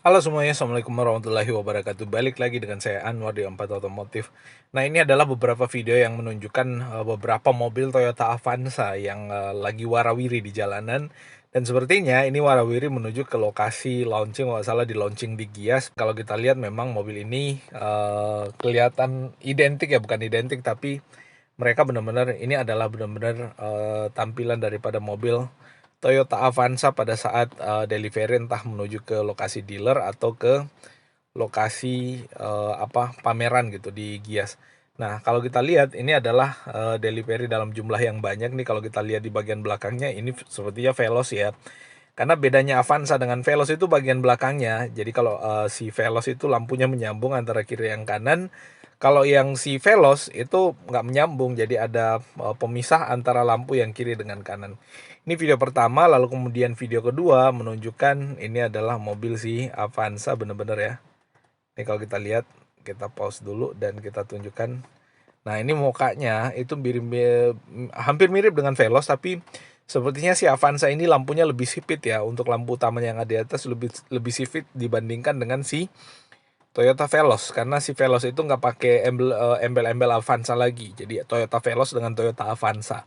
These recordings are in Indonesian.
Halo semuanya, Assalamualaikum warahmatullahi wabarakatuh. Balik lagi dengan saya Anwar di Empat Otomotif. Nah, ini adalah beberapa video yang menunjukkan beberapa mobil Toyota Avanza yang lagi warawiri di jalanan. Dan sepertinya ini warawiri menuju ke lokasi launching, kalau nggak salah di launching di Gias. Kalau kita lihat memang mobil ini kelihatan identik ya, bukan identik, tapi mereka benar-benar ini adalah benar-benar tampilan daripada mobil Toyota Avanza pada saat delivery, entah menuju ke lokasi dealer atau ke lokasi pameran gitu di Gias. Nah, kalau kita lihat ini adalah delivery dalam jumlah yang banyak nih. Kalau kita lihat di bagian belakangnya ini sepertinya Veloz ya. Karena bedanya Avanza dengan Veloz itu bagian belakangnya. Jadi kalau si Veloz itu lampunya menyambung antara kiri yang kanan. Kalau yang si Veloz itu nggak menyambung, jadi ada pemisah antara lampu yang kiri dengan kanan. Ini video pertama, lalu kemudian video kedua menunjukkan ini adalah mobil si Avanza bener-bener ya. Ini kalau kita lihat, kita pause dulu dan kita tunjukkan. Nah, ini mukanya itu hampir mirip dengan Veloz, tapi sepertinya si Avanza ini lampunya lebih sipit ya. Untuk lampu utamanya yang ada di atas lebih lebih sipit dibandingkan dengan si Toyota Veloz, karena si Veloz itu nggak pakai embel-embel Avanza lagi. Jadi Toyota Veloz dengan Toyota Avanza.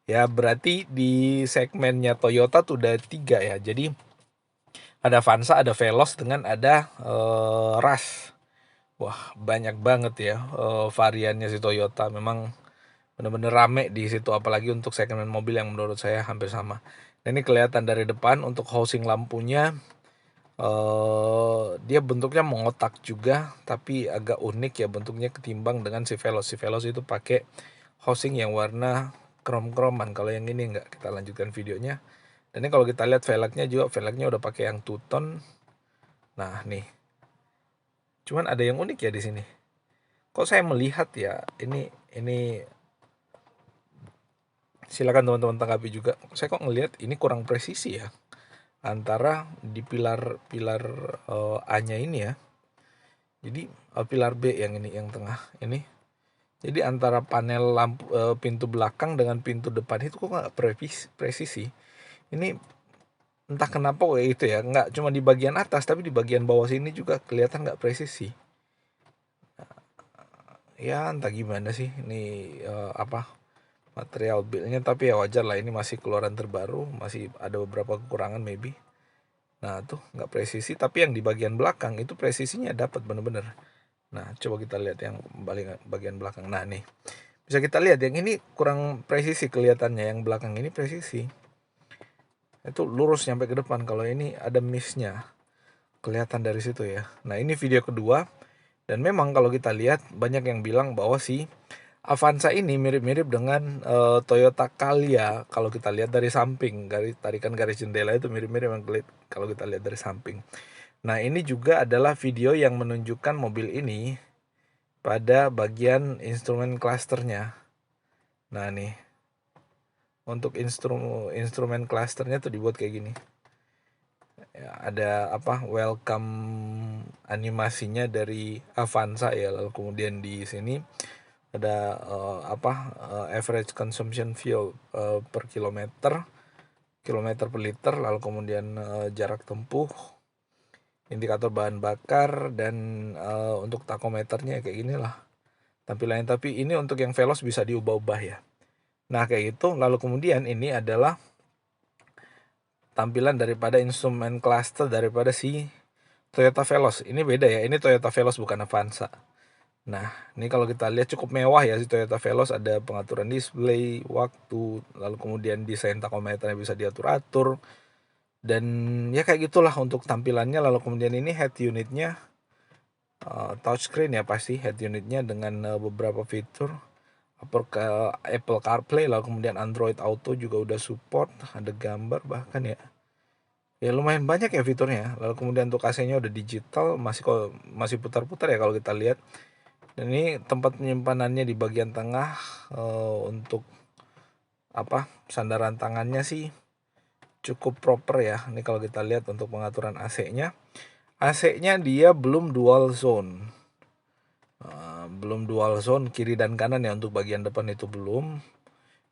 Ya, berarti di segmennya Toyota tuh ada tiga ya. Jadi ada Avanza, ada Veloz, dengan ada Rush. Wah, banyak banget ya variannya si Toyota. Memang bener-bener rame di situ, apalagi untuk segmen mobil yang menurut saya hampir sama. Nah, ini kelihatan dari depan untuk housing lampunya. Dia bentuknya mengotak juga, tapi agak unik ya bentuknya ketimbang dengan si Veloz. Si Veloz itu pakai housing yang warna krom-kroman. Kalau yang ini enggak. Kita lanjutkan videonya. Dan ini kalau kita lihat velgnya juga, velgnya udah pakai yang two tone. Nah, nih. Cuman ada yang unik ya di sini. Kok saya melihat ya, ini silakan teman-teman tanggapi juga. Saya kok ngelihat ini kurang presisi ya antara di pilar A-nya ini ya. Jadi pilar B yang ini, yang tengah ini. Jadi antara panel lampu pintu belakang dengan pintu depan itu kok nggak presisi. Ini entah kenapa kayak itu ya, nggak cuma di bagian atas tapi di bagian bawah sini juga kelihatan nggak presisi. Ya entah gimana sih ini material build-nya, tapi ya wajar lah, ini masih keluaran terbaru, masih ada beberapa kekurangan maybe. Nah tuh nggak presisi, tapi yang di bagian belakang itu presisinya dapat bener-bener. Nah, coba kita lihat yang bagian belakang. Nah, nih. Bisa kita lihat yang ini kurang presisi kelihatannya, yang belakang ini presisi. Itu lurus sampai ke depan, kalau ini ada miss-nya. Kelihatan dari situ ya. Nah, ini video kedua, dan memang kalau kita lihat banyak yang bilang bahwa si Avanza ini mirip-mirip dengan Toyota Calya kalau kita lihat dari samping. Tarikan garis jendela itu mirip-mirip kalau kita lihat dari samping. Nah, ini juga adalah video yang menunjukkan mobil ini pada bagian instrumen clusternya. Nah, nih. Untuk instrumen clusternya tuh dibuat kayak gini. Ya, ada welcome animasinya dari Avanza ya. Lalu kemudian di sini ada average consumption fuel per kilometer per liter, lalu kemudian jarak tempuh, indikator bahan bakar, dan untuk takometernya kayak ginilah tampilannya. Tapi ini untuk yang Veloz bisa diubah-ubah ya. Nah, kayak gitu. Lalu kemudian ini adalah tampilan daripada instrumen cluster daripada si Toyota Veloz. Ini beda ya, ini Toyota Veloz bukan Avanza. Nah, ini kalau kita lihat cukup mewah ya si Toyota Veloz, ada pengaturan display, waktu, lalu kemudian desain takometernya bisa diatur-atur. Dan ya kayak gitulah untuk tampilannya. Lalu kemudian ini head unitnya touchscreen ya, pasti head unitnya dengan beberapa fitur. Apple CarPlay, lalu kemudian Android Auto juga udah support, ada gambar bahkan ya. Ya lumayan banyak ya fiturnya. Lalu kemudian untuk AC-nya udah digital, masih putar-putar ya kalau kita lihat. Dan ini tempat penyimpanannya di bagian tengah, untuk sandaran tangannya sih cukup proper ya. Ini kalau kita lihat untuk pengaturan AC-nya. AC-nya dia belum dual zone. Belum dual zone kiri dan kanan ya, untuk bagian depan itu belum.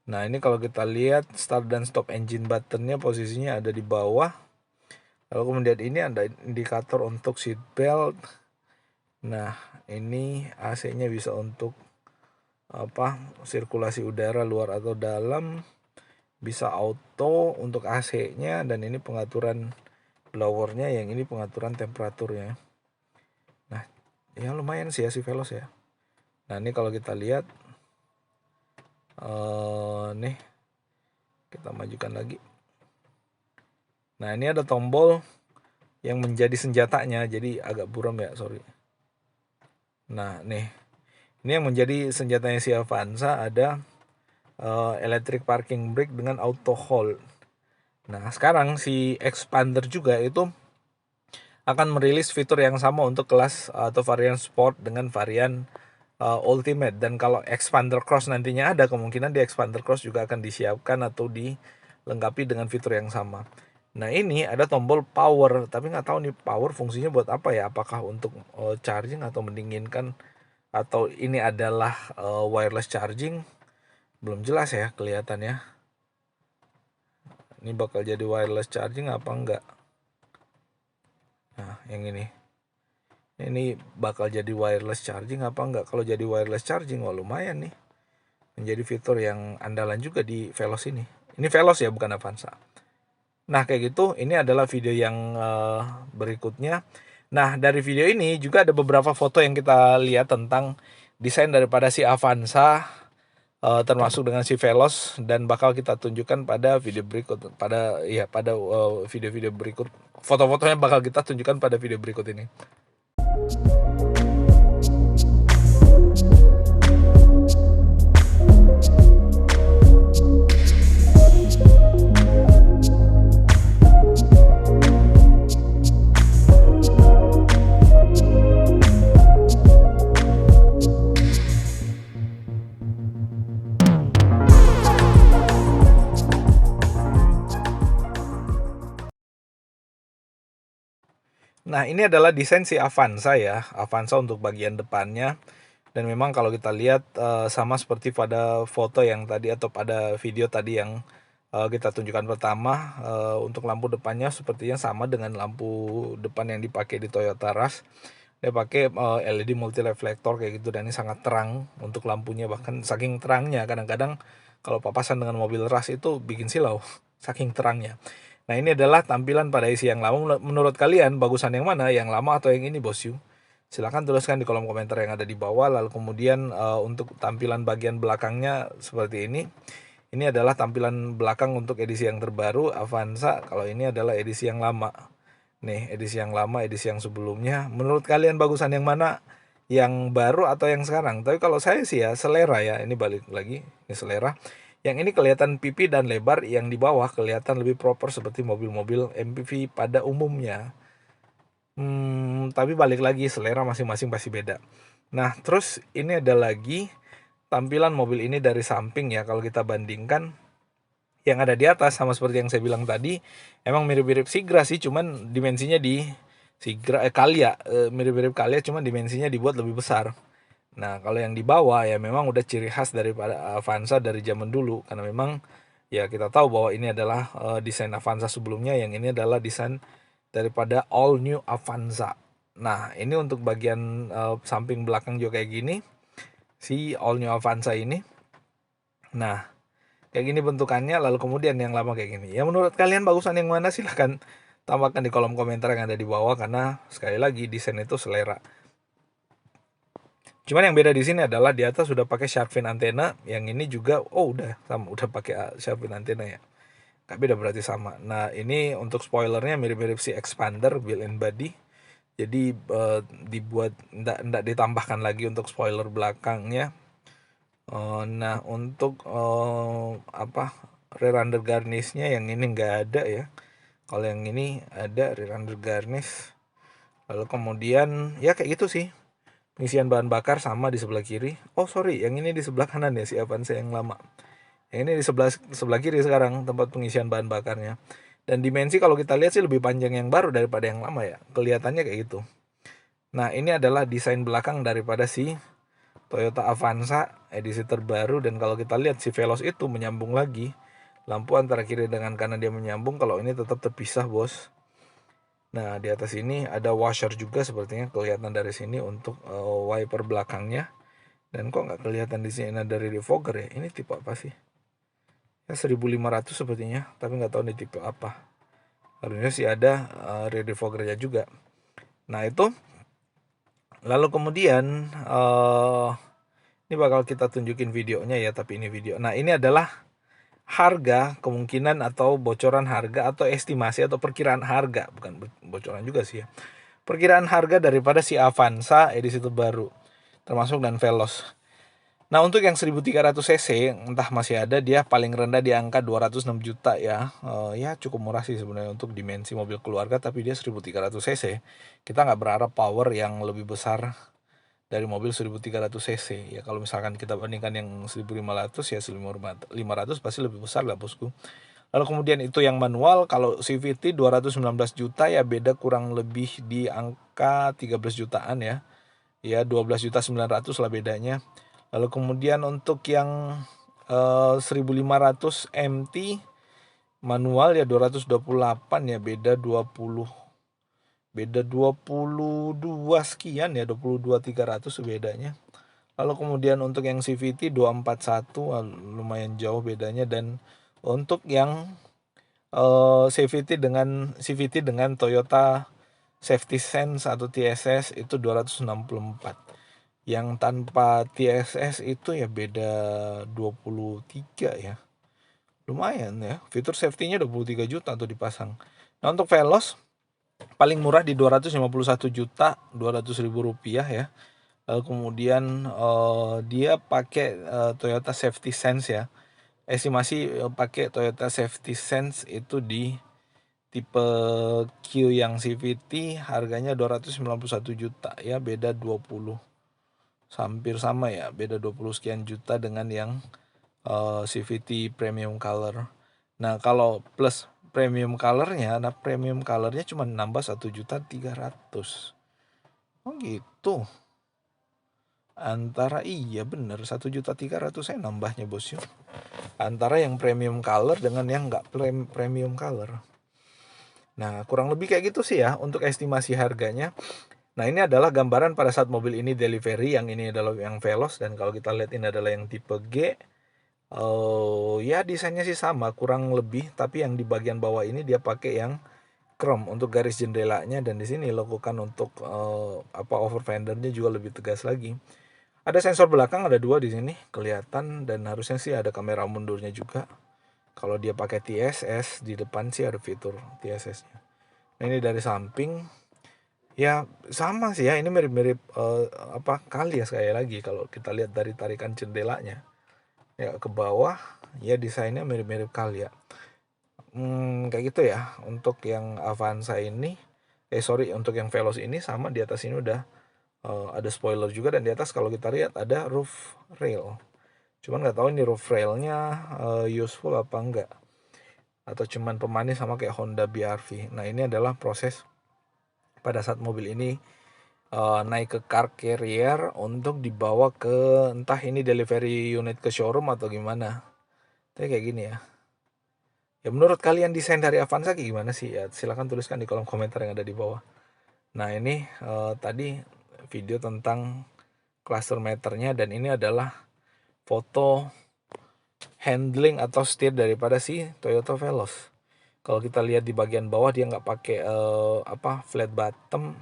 Nah, ini kalau kita lihat start dan stop engine buttonnya posisinya ada di bawah. Lalu kemudian ini ada indikator untuk seat belt. Nah, ini AC-nya bisa untuk sirkulasi udara luar atau dalam, bisa auto untuk AC-nya, dan ini pengaturan blowernya, yang ini pengaturan temperaturnya. Nah, ya lumayan sih ya si Veloz ya. Nah, ini kalau kita lihat nih, kita majukan lagi. Nah, ini ada tombol yang menjadi senjatanya, jadi agak buram ya, sorry. Nah, nih, ini yang menjadi senjatanya si Avanza, ada electric parking brake dengan auto hold. Nah, sekarang si Expander juga itu akan merilis fitur yang sama untuk kelas atau varian sport dengan varian ultimate. Dan kalau Expander Cross nantinya ada, kemungkinan di Expander Cross juga akan disiapkan atau dilengkapi dengan fitur yang sama. Nah, ini ada tombol power, tapi nggak tahu nih power fungsinya buat apa ya, apakah untuk charging atau mendinginkan, atau ini adalah wireless charging, belum jelas ya kelihatannya. Ini bakal jadi wireless charging apa enggak. Nah, yang ini bakal jadi wireless charging apa enggak. Kalau jadi wireless charging, wah lumayan nih, menjadi fitur yang andalan juga di Veloz ini. Ini Veloz ya, bukan Avanza. Nah, kayak gitu, ini adalah video yang berikutnya. Nah, dari video ini juga ada beberapa foto yang kita lihat tentang desain daripada si Avanza, termasuk dengan si Veloz, dan bakal kita tunjukkan pada video berikut. Pada video-video berikut, foto-fotonya bakal kita tunjukkan pada video berikut ini. Nah, ini adalah desain si Avanza ya, Avanza untuk bagian depannya. Dan memang kalau kita lihat sama seperti pada foto yang tadi atau pada video tadi yang kita tunjukkan pertama, untuk lampu depannya sepertinya sama dengan lampu depan yang dipakai di Toyota Rush. Dia pakai LED multi reflektor kayak gitu, dan ini sangat terang untuk lampunya, bahkan saking terangnya kadang-kadang kalau papasan dengan mobil Rush itu bikin silau saking terangnya. Nah, ini adalah tampilan pada isi yang lama. Menurut kalian bagusan yang mana, yang lama atau yang ini, bosku? Silahkan tuliskan di kolom komentar yang ada di bawah. Lalu kemudian untuk tampilan bagian belakangnya seperti ini. Ini adalah tampilan belakang untuk edisi yang terbaru Avanza. Kalau ini adalah edisi yang lama. Nih, edisi yang lama, edisi yang sebelumnya. Menurut kalian bagusan yang mana? Yang baru atau yang sekarang? Tapi kalau saya sih ya selera ya. Ini balik lagi, ini selera. Yang ini kelihatan pipi dan lebar, yang di bawah kelihatan lebih proper seperti mobil-mobil MPV pada umumnya. Tapi balik lagi, selera masing-masing pasti beda. Nah, terus ini ada lagi tampilan mobil ini dari samping ya. Kalau kita bandingkan yang ada di atas, sama seperti yang saya bilang tadi, emang mirip-mirip Sigra sih, cuman dimensinya di Sigra Calya, mirip-mirip Calya, cuman dimensinya dibuat lebih besar. Nah, kalau yang di bawah ya memang udah ciri khas daripada Avanza dari zaman dulu, karena memang ya kita tahu bahwa ini adalah desain Avanza sebelumnya, yang ini adalah desain daripada all new Avanza. Nah, ini untuk bagian samping belakang juga kayak gini, si all new Avanza ini. Nah, kayak gini bentukannya, lalu kemudian yang lama kayak gini. Ya, menurut kalian bagusan yang mana? Silahkan tambahkan di kolom komentar yang ada di bawah, karena sekali lagi desain itu selera. Cuman yang beda di sini adalah di atas sudah pakai shark fin antena, yang ini juga udah sama, udah pakai shark fin antena ya. Gak beda berarti sama. Nah, ini untuk spoilernya mirip-mirip si Expander build and body. Jadi dibuat ndak ditambahkan lagi untuk spoiler belakangnya. Nah, untuk rear under garnishnya yang ini nggak ada ya. Kalau yang ini ada rear under garnish. Lalu kemudian ya kayak gitu sih. Pengisian bahan bakar sama di sebelah kiri. Oh sorry, yang ini di sebelah kanan ya si Avanza yang lama. Yang ini di sebelah kiri sekarang tempat pengisian bahan bakarnya. Dan dimensi kalau kita lihat sih lebih panjang yang baru daripada yang lama ya. Kelihatannya kayak gitu. Nah, ini adalah desain belakang daripada si Toyota Avanza edisi terbaru. Dan kalau kita lihat si Veloz itu menyambung lagi. Lampu antara kiri dengan kanan dia menyambung. Kalau ini tetap terpisah, bos. Nah, di atas ini ada washer juga sepertinya kelihatan dari sini untuk wiper belakangnya. Dan kok nggak kelihatan di sini ada rear defogger ya? Ini tipe apa sih? Ya 1500 sepertinya, tapi nggak tahu ini tipe apa. Harusnya sih ada rear defoggernya juga. Nah itu, lalu kemudian ini bakal kita tunjukin videonya ya, tapi ini video. Nah ini adalah harga, kemungkinan atau bocoran harga atau estimasi atau perkiraan harga, bukan bocoran juga sih ya. Perkiraan harga daripada si Avanza edisi terbaru, termasuk dan Veloz. Nah untuk yang 1300 cc entah masih ada, dia paling rendah di angka 206 juta ya. Ya cukup murah sih sebenarnya untuk dimensi mobil keluarga, tapi dia 1300 cc. Kita nggak berharap power yang lebih besar dari mobil 1300 cc ya. Kalau misalkan kita bandingkan yang 1500 ya 1500 pasti lebih besar lah bosku. Lalu kemudian itu yang manual, kalau CVT 219 juta ya, beda kurang lebih di angka 13 jutaan ya. Ya 12.900.000 lah bedanya. Lalu kemudian untuk yang 1500 MT manual ya 228 ya, beda 22 sekian ya, 22.300 bedanya. Lalu kemudian untuk yang CVT 241 lumayan jauh bedanya. Dan untuk yang CVT dengan Toyota Safety Sense atau TSS itu 264. Yang tanpa TSS itu ya beda 23 ya. Lumayan ya. Fitur safety-nya 23 juta tuh dipasang. Nah, untuk Veloz paling murah di 251 juta 200 ribu rupiah ya. Lalu kemudian dia pakai Toyota Safety Sense ya. Estimasi pakai Toyota Safety Sense itu di tipe Q yang CVT harganya 291 juta ya, beda 20, hampir sama ya, beda 20 sekian juta dengan yang CVT Premium Color. Nah kalau plus Premium Colornya, nah Premium Colornya cuma nambah 1.300.000. Oh gitu. Antara iya bener 1.300.000 saya nambahnya bosnya. Antara yang Premium Color dengan yang nggak Premium Color. Nah, kurang lebih kayak gitu sih ya untuk estimasi harganya. Nah, ini adalah gambaran pada saat mobil ini delivery. Yang ini adalah yang Veloz, dan kalau kita lihat ini adalah yang tipe G. Ya desainnya sih sama kurang lebih, tapi yang di bagian bawah ini dia pakai yang chrome untuk garis jendelanya, dan di sini lakukan untuk over fendernya juga lebih tegas lagi. Ada sensor belakang, ada 2 di sini kelihatan, dan harusnya sih ada kamera mundurnya juga. Kalau dia pakai TSS, di depan sih ada fitur TSS-nya. Nah, ini dari samping ya sama sih ya, ini mirip-mirip kali ya, sekali lagi kalau kita lihat dari tarikan jendelanya ya ke bawah ya, desainnya mirip-mirip kali ya. Kayak gitu ya untuk yang Avanza ini. Untuk yang Veloz ini sama, di atas ini udah ada spoiler juga, dan di atas kalau kita lihat ada roof rail. Cuman nggak tahu ini roof railnya useful apa enggak, atau cuman pemanis sama kayak Honda BR-V. Nah ini adalah proses pada saat mobil ini naik ke car carrier untuk dibawa ke entah ini delivery unit ke showroom atau gimana. Tapi kayak gini ya. Ya menurut kalian desain dari Avanza kayak gimana sih? Ya silahkan tuliskan di kolom komentar yang ada di bawah. Nah ini tadi video tentang cluster meternya, dan ini adalah foto handling atau setir daripada si Toyota Veloz. Kalau kita lihat di bagian bawah dia nggak pakai flat bottom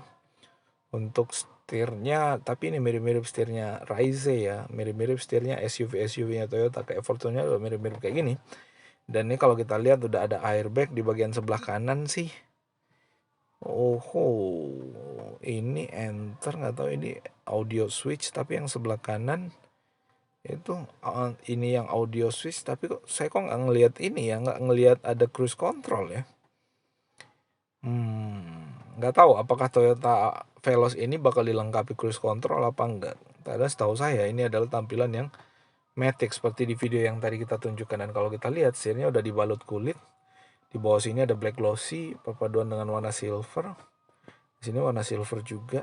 untuk setirnya, tapi ini mirip-mirip setirnya Rise ya, mirip-mirip setirnya SUV-nya Toyota kayak Fortuner, mirip-mirip kayak gini. Dan ini kalau kita lihat udah ada airbag di bagian sebelah kanan sih. Ini enter, nggak tahu ini audio switch, tapi yang sebelah kanan itu ini yang audio switch, tapi saya kok nggak ngelihat ini ya, nggak ngelihat ada cruise control ya. Nggak tahu apakah Toyota Veloz ini bakal dilengkapi cruise control apa enggak. Karena setahu saya ini adalah tampilan yang matic seperti di video yang tadi kita tunjukkan. Dan kalau kita lihat setirnya udah dibalut kulit. Di bawah sini ada black glossy perpaduan dengan warna silver. Di sini warna silver juga.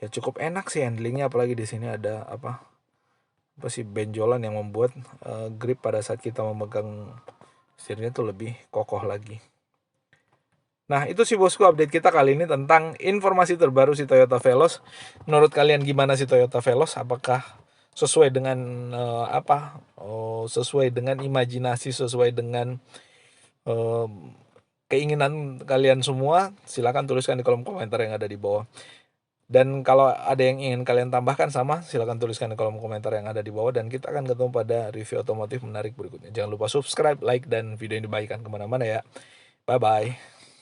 Ya cukup enak sih handlingnya, apalagi di sini ada apa sih benjolan yang membuat grip pada saat kita memegang setirnya tuh lebih kokoh lagi. Nah, itu sih bosku update kita kali ini tentang informasi terbaru si Toyota Veloz. Menurut kalian gimana si Toyota Veloz? Apakah sesuai dengan sesuai dengan imajinasi, sesuai dengan eh, keinginan kalian semua? Silakan tuliskan di kolom komentar yang ada di bawah. Dan kalau ada yang ingin kalian tambahkan sama, silakan tuliskan di kolom komentar yang ada di bawah. Dan kita akan ketemu pada review otomotif menarik berikutnya. Jangan lupa subscribe, like, dan video ini dibagikan kemana-mana ya. Bye-bye.